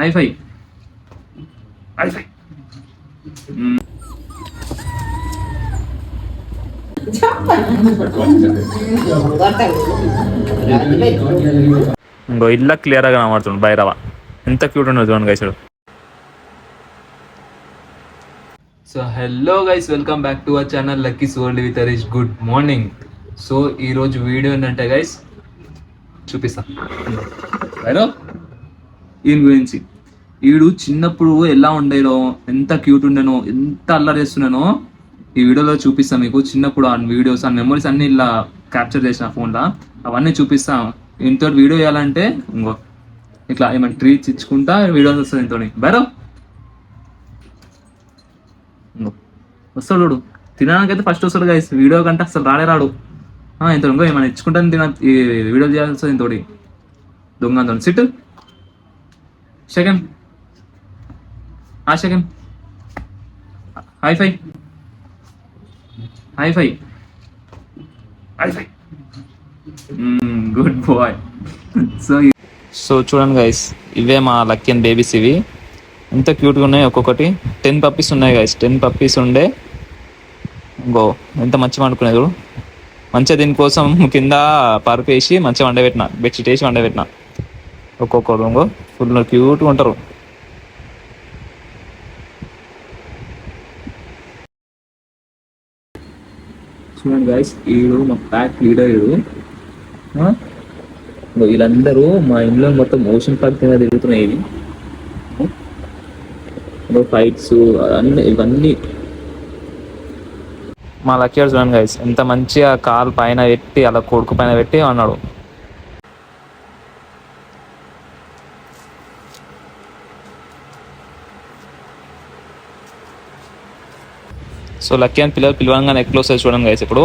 Hi-fi hi-fi. ఇంకో ఇల్లా క్లియర్గా కనబడుతుంది భైరవ. ఎంత క్యూట్ ఉండదు చూడండి guys. So hello guys, welcome back to our channel Lucky's world with Harish. Good morning. So ఈరోజు వీడియో ఏంటంటే గైస్ చూపిస్తా భైరవ్ ఈయన గురించి. ఈడు చిన్నప్పుడు ఎలా ఉండేనో, ఎంత క్యూట్ ఉండేనో, ఎంత అల్లరి చేస్తున్నానో ఈ వీడియోలో చూపిస్తాను మీకు. చిన్నప్పుడు ఆ వీడియోస్, ఆ మెమరీస్ అన్ని ఇలా క్యాప్చర్ చేసిన ఫోన్లో, అవన్నీ చూపిస్తాను. ఇంతో వీడియో చేయాలంటే ఇంకో ఇట్లా ఏమైనా ట్రీట్స్ ఇచ్చుకుంటా వీడియోస్ వస్తుంది ఇంతో. భైరవ్ వస్తాడు చూడు, తినడానికైతే ఫస్ట్ వస్తాడు గైస్, వీడియో కంటే అసలు రాడు. ఇంత ఇంకో ఏమైనా ఇచ్చుకుంటాను తిన ఈ వీడియో చేయాల్సి వస్తుంది ఇంతోటి. దొంగ sit second second high five high five high five. Good boy. So చూడండి గైస్, ఇవే మా లక్కీ అండ్ బేబీస్. ఇవి ఎంత క్యూట్గా ఉన్నాయి. ఒక్కొక్కటి 10 పప్పీస్ ఉన్నాయి గైస్. 10 పప్పీస్ ఉండే. ఇంకో ఎంత మంచిగా వండుకునేది చూడు. మంచిగా దీనికోసం కింద పరుపు వేసి మంచిగా వండబెట్టిన, బెడ్షీట్ వేసి వండబెట్టిన. ఒక్కొక్కరు ఇంకో ఫుల్ క్యూట్గా ఉంటారు. చూడండి గైస్, ఈడు మా ప్యాక్ లీడర్. వీళ్ళందరూ మా ఇంట్లో మొత్తం మోషన్ పార్క్ కింద తిరుగుతున్నాయి. ఇవి ఫైట్స్ అన్ని ఇవన్నీ మా లక్కీ చూడండి గైస్, ఎంత మంచిగా కాలు పైన పెట్టి అలా కొడుకు పైన పెట్టి అన్నాడు. సో లక్కీ అని పిల్లలు పిలవగానే ఎక్కడ వస్తుంది చూడండి గైస్. ఇప్పుడు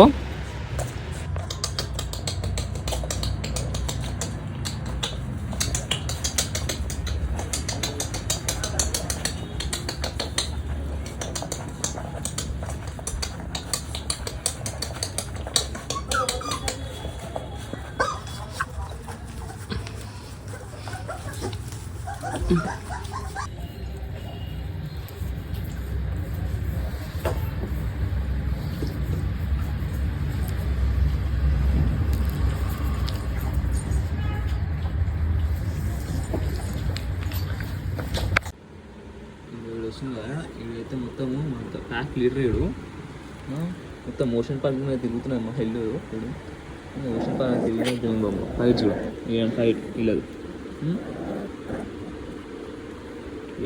వస్తుంది కదా, ఇదైతే మొత్తము మన ప్యాక్ లీడర్. ఇడు మొత్తం మోషన్ పార్క్ మీద తిరుగుతున్నాయి. మా హెల్లు ఇప్పుడు మోషన్ పార్క్ తిరిగి ఫైట్ చూడు. ఫైట్ ఇల్లదు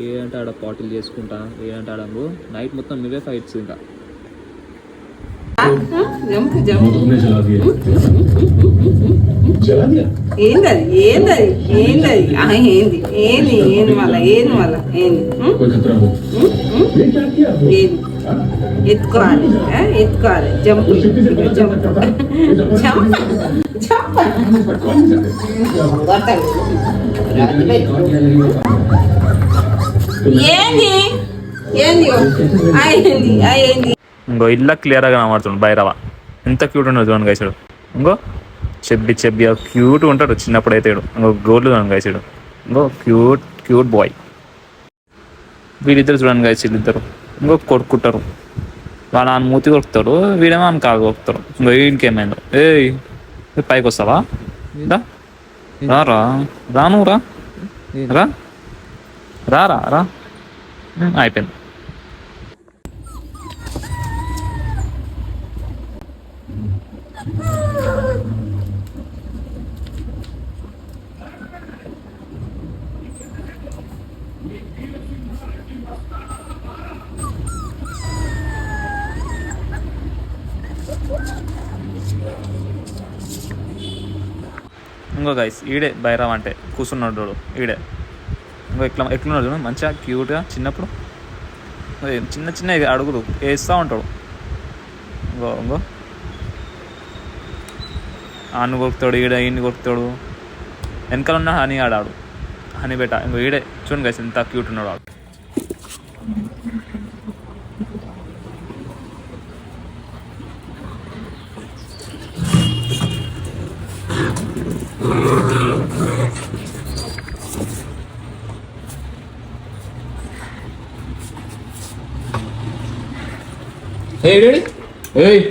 ఏదంటే ఆడ పాటిల్ చేసుకుంటా, ఏదంటే ఆడ నైట్ మొత్తం ఇవే ఫైట్స్. ఇంకా ఏందది ఏందది ఏందది ఏంది ఏంది ఏంది మళ్ళా ఏంది మళ్ళా ఏంది ఏంది ఎత్తుకోవాలి ఎత్తుకోవాలి. Jump jump jump jump. ఏంది ఏంది అయింది అయింది. ఇంకో ఇల్లా క్లియర్గా కనబడుతుంది భైరవ. ఎంత క్యూట్ ఉండదు చూడండి గైసాడు. ఇంకో చెబ్బి క్యూట్ ఉంటాడు చిన్నప్పుడు అయితే. ఇంకో గోర్లు చూడండి గైసాడు. ఇంకో క్యూట్ క్యూట్ బాయ్. వీళ్ళిద్దరు చూడండి గైస్, వీళ్ళిద్దరు ఇంకో కొడుకుంటారు. వాళ్ళ ఆయన మూతి కొడుకుతాడు, వీడేమో ఆమె కాలు కొడుకుతాడు. ఇంకో ఇంకేమైందో. పైకి వస్తావా? రారా రా, నువ్వు రా రా రా రా. అయిపోయింది. ఇంకో గైస్, ఈడే భైరవ్ అంటే కూర్చున్నాడు ఈడే. ఇంకో ఎట్లున్నాడు చూడు, మంచిగా క్యూట్గా. చిన్నప్పుడు చిన్న అడుగులు వేస్తూ ఉంటాడు. ఇంకో అన్ను కొడుకుతాడు, ఈయన్ని కొడుకుతాడు. వెనకాల ఉన్న హనీ ఆడాడు, హనీ బెట. ఇంకో ఈడే చూడండి గైస్ ఎంత క్యూట్ ఉన్నాడు వాడు. ఏయ్ రెడీ ఏయ్